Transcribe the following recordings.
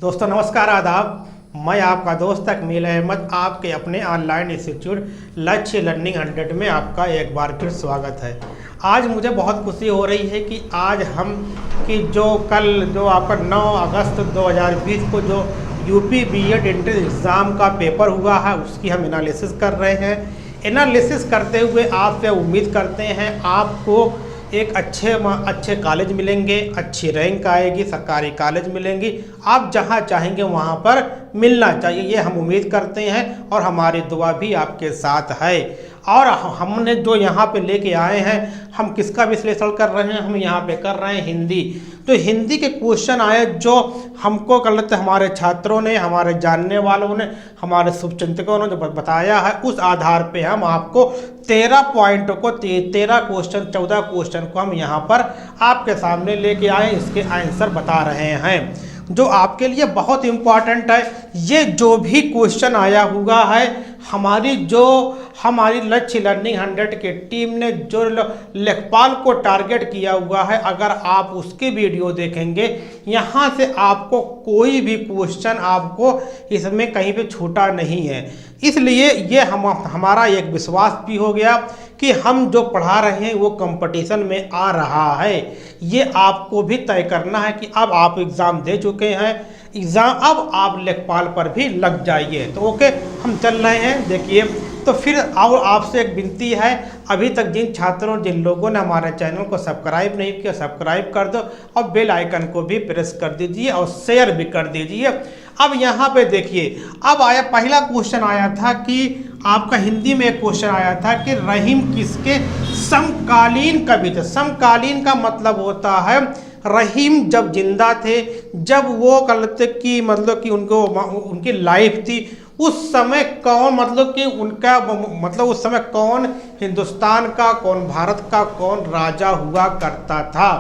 दोस्तों नमस्कार, आदाब। मैं आपका दोस्त अकमील अहमद, आपके अपने ऑनलाइन इंस्टीट्यूट लक्ष्य लर्निंग 100 में आपका एक बार फिर स्वागत है। आज मुझे बहुत खुशी हो रही है कि आज हम कि जो आपका 9 अगस्त 2020 को जो यूपी बीएड एंट्रेंस एग्ज़ाम का पेपर हुआ है उसकी हम एनालिसिस कर रहे हैं। एनालिसिस करते हुए आपसे उम्मीद करते हैं आपको एक अच्छे कॉलेज मिलेंगे, अच्छी रैंक आएगी, सरकारी कॉलेज मिलेंगी, आप जहां चाहेंगे वहां पर मिलना चाहिए, ये हम उम्मीद करते हैं और हमारी दुआ भी आपके साथ है। और हमने जो यहाँ पे लेके आए हैं, हम किसका विश्लेषण कर रहे हैं, हम यहाँ पे कर रहे हैं हिंदी। तो हिंदी के क्वेश्चन आए जो हमको गलत हमारे छात्रों ने, हमारे जानने वालों ने, हमारे शुभचिंतकों ने जो बताया है, उस आधार पे हम आपको 13 पॉइंट को 13 क्वेश्चन 14 क्वेश्चन को हम यहाँ पर आपके सामने लेके आए, इसके आंसर बता रहे हैं जो आपके लिए बहुत इम्पॉर्टेंट है। ये जो भी क्वेश्चन आया हुआ है, हमारी लक्ष्य लर्निंग 100 के टीम ने जो लेखपाल को टारगेट किया हुआ है, अगर आप उसके वीडियो देखेंगे, यहाँ से आपको कोई भी क्वेश्चन आपको इसमें कहीं पे छूटा नहीं है। इसलिए ये हमारा एक विश्वास भी हो गया कि हम जो पढ़ा रहे हैं वो कंपटीशन में आ रहा है। ये आपको भी तय करना है कि अब आप एग्ज़ाम दे चुके हैं, अब आप लेखपाल पर भी लग जाइए। तो ओके, हम चल रहे हैं। देखिए, तो फिर और आपसे एक विनती है, अभी तक जिन लोगों ने हमारे चैनल को सब्सक्राइब नहीं किया, सब्सक्राइब कर दो और बेल आइकन को भी प्रेस कर दीजिए और शेयर भी कर दीजिए। अब यहाँ पे देखिए, अब पहला क्वेश्चन आया था कि आपका हिंदी में एक क्वेश्चन आया था कि रहीम किसके समकालीन कवि थे। समकालीन का मतलब होता है रहीम जब जिंदा थे, जब वो उनकी लाइफ थी, उस समय कौन उस समय कौन हिंदुस्तान का, कौन भारत का, कौन राजा हुआ करता था।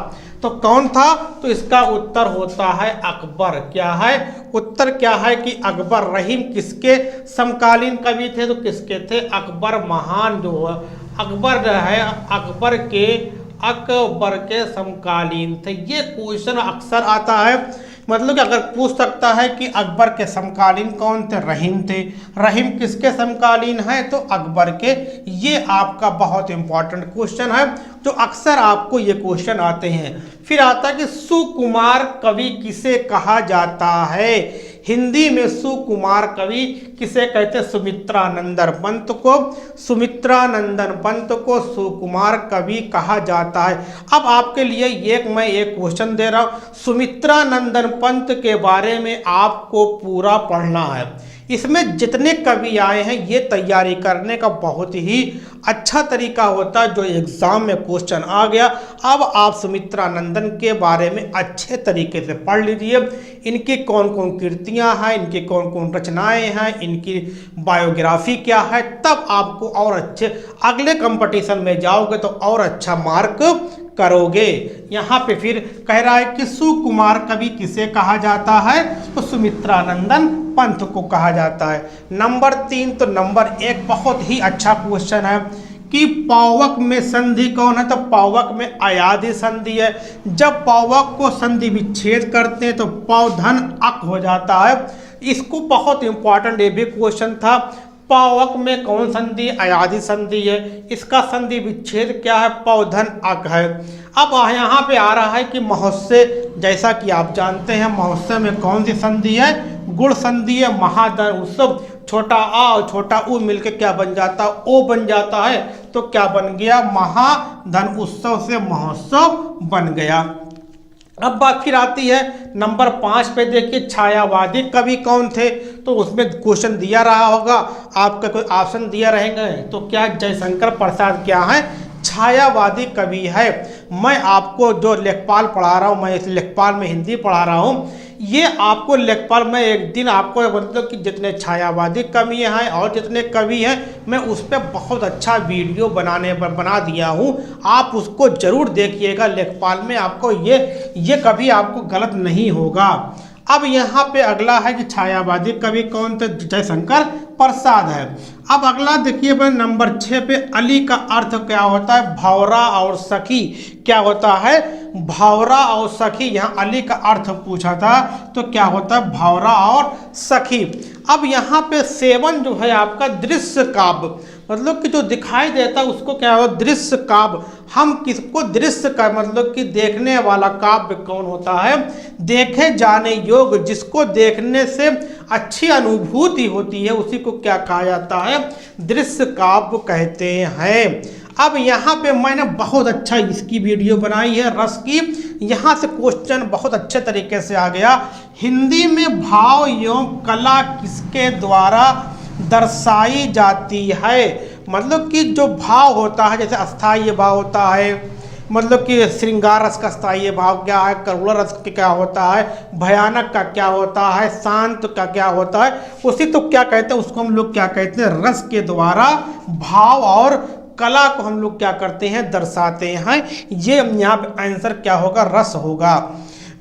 तो कौन था? तो इसका उत्तर होता है अकबर। क्या है उत्तर? क्या है कि अकबर। रहीम किसके समकालीन कवि थे? तो किसके थे? अकबर महान जो अकबर है, अकबर के समकालीन थे। ये क्वेश्चन अक्सर आता है, मतलब कि अगर पूछ सकता है कि अकबर के समकालीन कौन थे? रहीम थे। रहीम किसके समकालीन है? तो अकबर के। ये आपका बहुत इंपॉर्टेंट क्वेश्चन है जो अक्सर आपको ये क्वेश्चन आते हैं। फिर आता है कि सुकुमार कवि किसे कहा जाता है? हिंदी में सुकुमार कवि किसे कहते हैं? सुमित्रानंदन पंत को सुकुमार कवि कहा जाता है। अब आपके लिए मैं एक क्वेश्चन दे रहा हूँ, सुमित्रानंदन पंत के बारे में आपको पूरा पढ़ना है। इसमें जितने कवि आए हैं, ये तैयारी करने का बहुत ही अच्छा तरीका होता है। जो एग्ज़ाम में क्वेश्चन आ गया, अब आप सुमित्रानंदन के बारे में अच्छे तरीके से पढ़ लीजिए। इनकी कौन कौन कृतियाँ हैं, इनकी कौन कौन रचनाएं हैं, इनकी बायोग्राफी क्या है, तब आपको और अच्छे अगले कंपटीशन में जाओगे तो और अच्छा मार्क करोगे। यहाँ पे फिर कह रहा है कि सुकुमार कवि किसे कहा जाता है? तो सुमित्रानंदन पंत को कहा जाता है। नंबर 3, तो नंबर 1 बहुत ही अच्छा क्वेश्चन है कि पावक में संधि कौन है? तो पावक में अयादि संधि है। जब पावक को संधि विच्छेद करते हैं तो पौधन अक हो जाता है। इसको बहुत इंपॉर्टेंट ये भी क्वेश्चन था। पावक में कौन संधि? अयादि संधि है। इसका संधि विच्छेद क्या है? पौधन अक है। अब यहाँ पे आ रहा है कि महोत्सव, जैसा कि आप जानते हैं महोत्सव में कौन सी संधि है? गुण संधि है। महाधन उत्सव, छोटा आ और छोटा उ मिलके क्या बन जाता है? ओ बन जाता है। तो क्या बन गया? महाधन उत्सव से महोत्सव बन गया। अब बात फिर आती है नंबर 5 पे। देखिए, छायावादी कवि कौन थे? तो उसमें क्वेश्चन दिया रहा होगा, आपका कोई ऑप्शन दिया रहेंगे। तो क्या जयशंकर प्रसाद क्या है? छायावादी कवि है। मैं आपको जो लेखपाल पढ़ा रहा हूँ, मैं इस लेखपाल में हिंदी पढ़ा रहा हूँ, ये आपको लेखपाल में एक दिन आपको मतलब कि जितने छायावादी कवि हैं और जितने कवि हैं, मैं उस पर बहुत अच्छा वीडियो बना दिया हूँ। आप उसको ज़रूर देखिएगा। लेखपाल में आपको ये कभी आपको गलत नहीं होगा। अब यहाँ पे अगला है कि छायावादी कवि कौन थे, जयशंकर प्रसाद है। अब अगला देखिए नंबर 6 पे अली का अर्थ क्या होता है, भंवरा और सखी क्या होता है, भंवरा और सखी। यहाँ अली का अर्थ पूछा था तो क्या होता है, भंवरा और सखी। अब यहाँ पे 7 जो है आपका दृश्य काव्य, मतलब कि जो दिखाई देता है उसको क्या हो, दृश्य काव्य। हम किसको दृश्य का मतलब कि देखने वाला काव्य कौन होता है, देखे जाने योग्य, जिसको देखने से अच्छी अनुभूति होती है उसी को क्या कहा जाता है, दृश्य काव्य कहते हैं। अब यहाँ पे मैंने बहुत अच्छा इसकी वीडियो बनाई है रस की, यहाँ से क्वेश्चन बहुत अच्छे तरीके से आ गया। हिंदी में भाव एवं कला किसके द्वारा दर्शाई जाती है, मतलब कि जो भाव होता है, जैसे अस्थायी भाव होता है, मतलब कि श्रृंगार रस का स्थायी भाव क्या है, करुणा रस का क्या होता है, भयानक का क्या होता है, शांत का क्या होता है, उसी तो क्या कहते हैं, उसको हम लोग क्या कहते हैं, रस के द्वारा भाव और कला को हम लोग क्या करते हैं, दर्शाते हैं। ये यहाँ पे आंसर क्या होगा, रस होगा।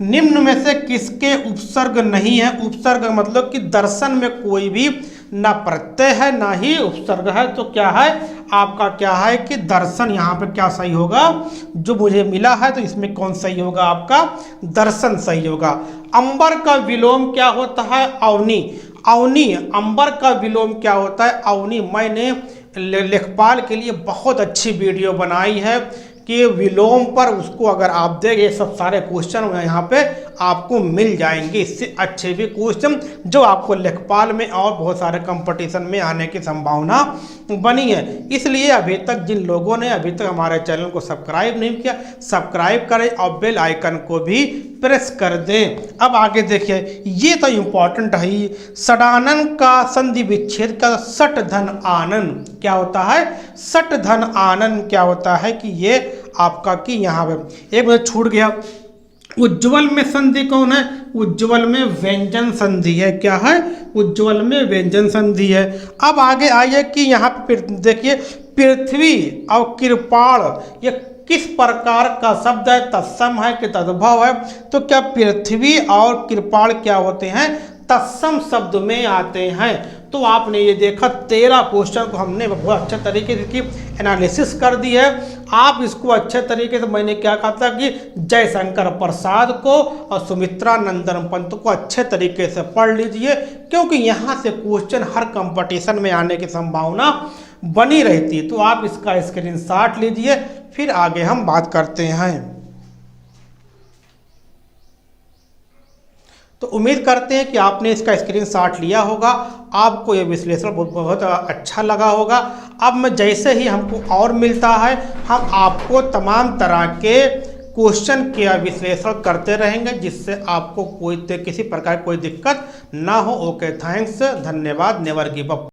निम्न में से किसके उपसर्ग नहीं है, उपसर्ग मतलब कि दर्शन में कोई भी ना प्रत्यय है ना ही उपसर्ग है, तो क्या है आपका, क्या है कि दर्शन। यहाँ पे क्या सही होगा, जो मुझे मिला है तो इसमें कौन सही होगा, आपका दर्शन सही होगा। अंबर का विलोम क्या होता है, अवनी। अवनी, अंबर का विलोम क्या होता है, अवनी। मैंने लेखपाल के लिए बहुत अच्छी वीडियो बनाई है कि विलोम पर, उसको अगर आप देखें ये सब सारे क्वेश्चन यहाँ पे आपको मिल जाएंगे, इससे अच्छे भी क्वेश्चन जो आपको लेखपाल में और बहुत सारे कंपटीशन में आने की संभावना बनी है। इसलिए अभी तक जिन लोगों ने अभी तक हमारे चैनल को सब्सक्राइब नहीं किया, सब्सक्राइब करें और बेल आइकन को भी प्रेस कर दें। अब आगे देखिए, ये तो इम्पोर्टेंट है, षडानन का संधि विच्छेद का सट धन आनन क्या होता है, सट धन आनन क्या होता है कि ये आपका कि यहाँ पे एक मुझे छूट गया। उज्ज्वल में संधि कौन है, उज्ज्वल में व्यंजन संधि है, क्या है, उज्ज्वल में व्यंजन संधि है। अब आगे आइए कि यहाँ पे देखिए, पृथ्वी और कृपाण ये किस प्रकार का शब्द है, तत्सम है कि तद्भव है, तो क्या पृथ्वी और कृपाण क्या होते हैं, तत्सम शब्द में आते हैं। तो आपने ये देखा 13 क्वेश्चन को हमने बहुत अच्छे तरीके से एनालिसिस कर दी है। आप इसको अच्छे तरीके से, मैंने क्या कहा था कि जयशंकर प्रसाद को और सुमित्रा नंदन पंत को अच्छे तरीके से पढ़ लीजिए, क्योंकि यहाँ से क्वेश्चन हर कंपटीशन में आने की संभावना बनी रहती है। तो आप इसका स्क्रीनशॉट लीजिए, फिर आगे हम बात करते हैं। तो उम्मीद करते हैं कि आपने इसका स्क्रीनशॉट लिया होगा, आपको ये विश्लेषण बहुत अच्छा लगा होगा। अब मैं जैसे ही हमको और मिलता है, हम आपको तमाम तरह के क्वेश्चन के विश्लेषण करते रहेंगे, जिससे आपको कोई किसी प्रकार कोई दिक्कत ना हो। ओके, थैंक्स, धन्यवाद, नेवर गिव अप।